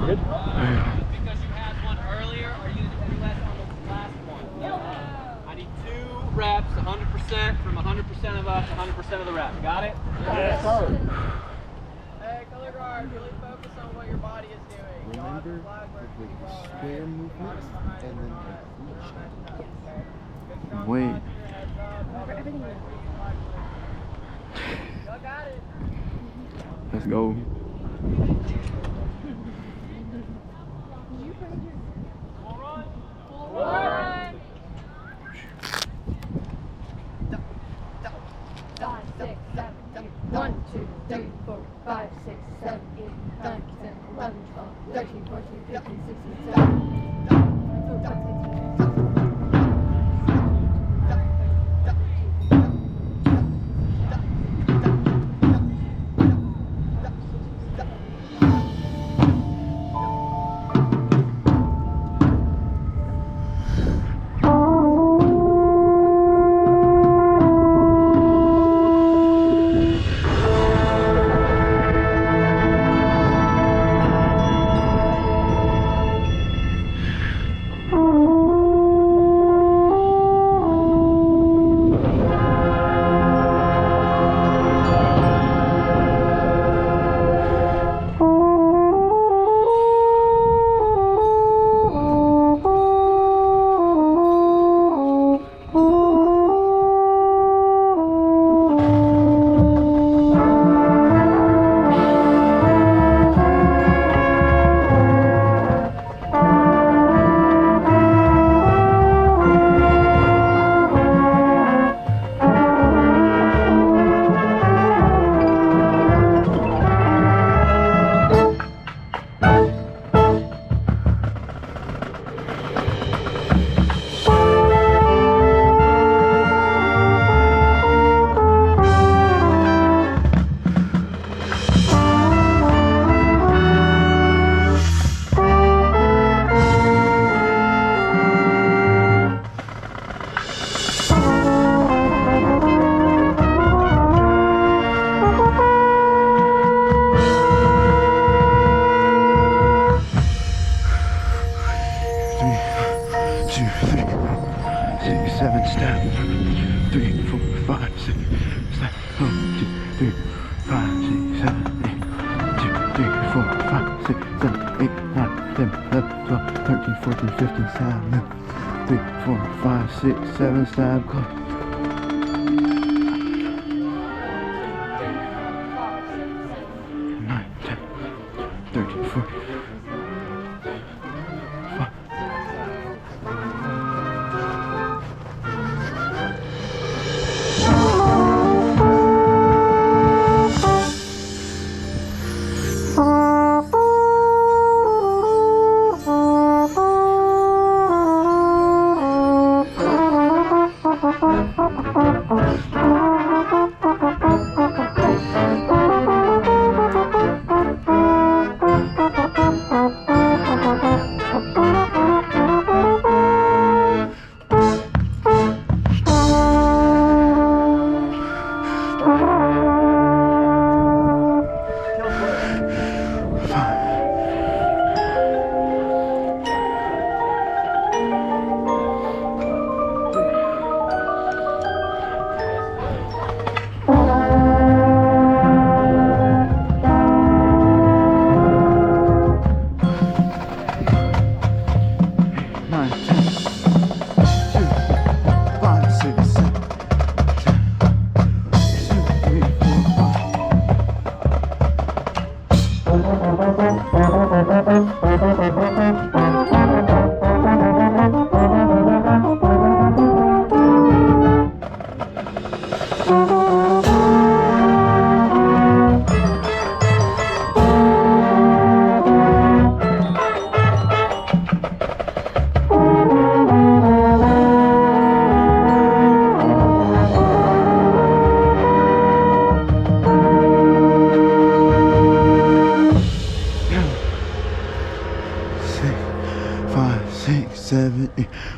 Good. Because you had one earlier, are you going to do less on the last one? I need 2 reps, 100% from 100% of us, 100% of the reps. Got it? Yes, sir. Hey, color guard, really focus on what your body is doing. Remember the square movement and then the Wait. Y'all got it. Let's go. Seven, stab, close. 9, 10, 13, 14.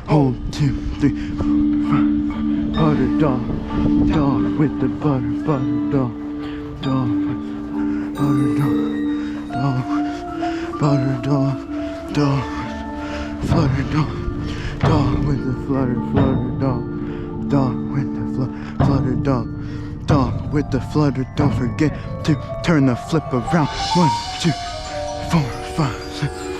Hold 2, 3, 4, 5. Butter dog, dog with the butter, butter dog, dog, butter dog, dog, flutter dog, dog, flutter dog, dog with the flutter dog, dog with the flutter dog, dog with the flutter. Don't forget to turn the flip around. 1, 2, 4, 5, 6.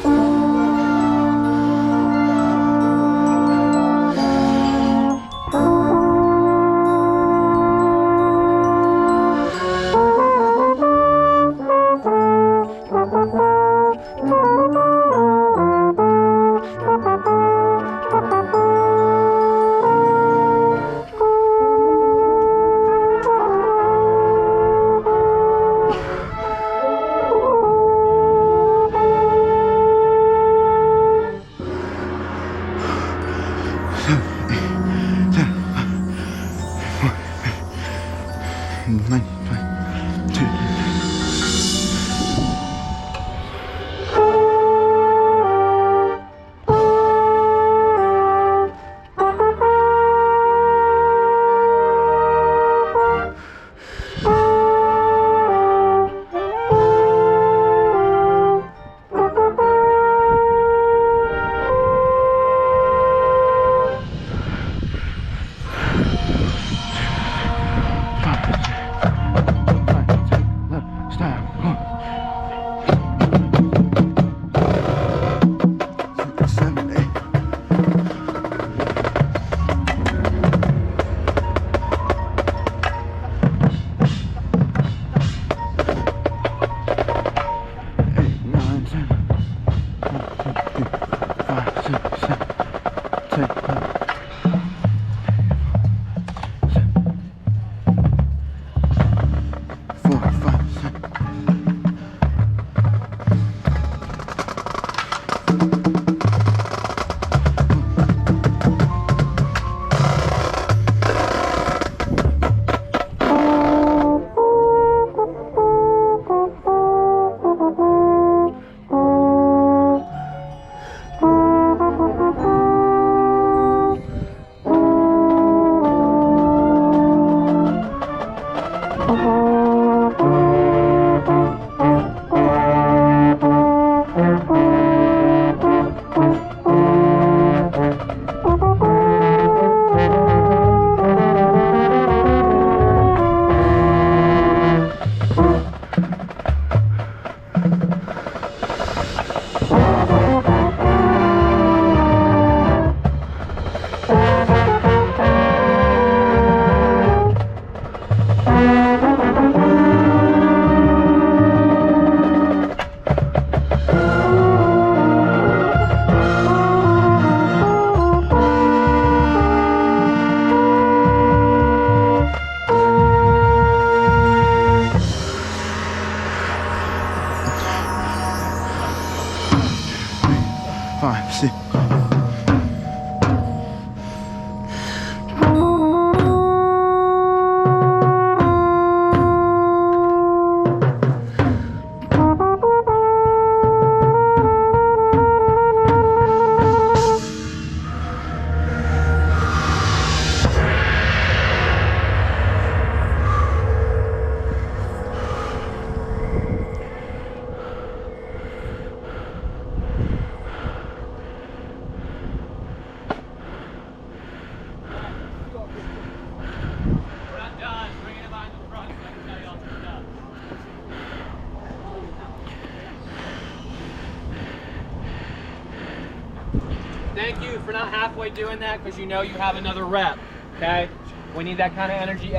Thank you for not halfway doing that because you know you have another rep, okay? We need that kind of energy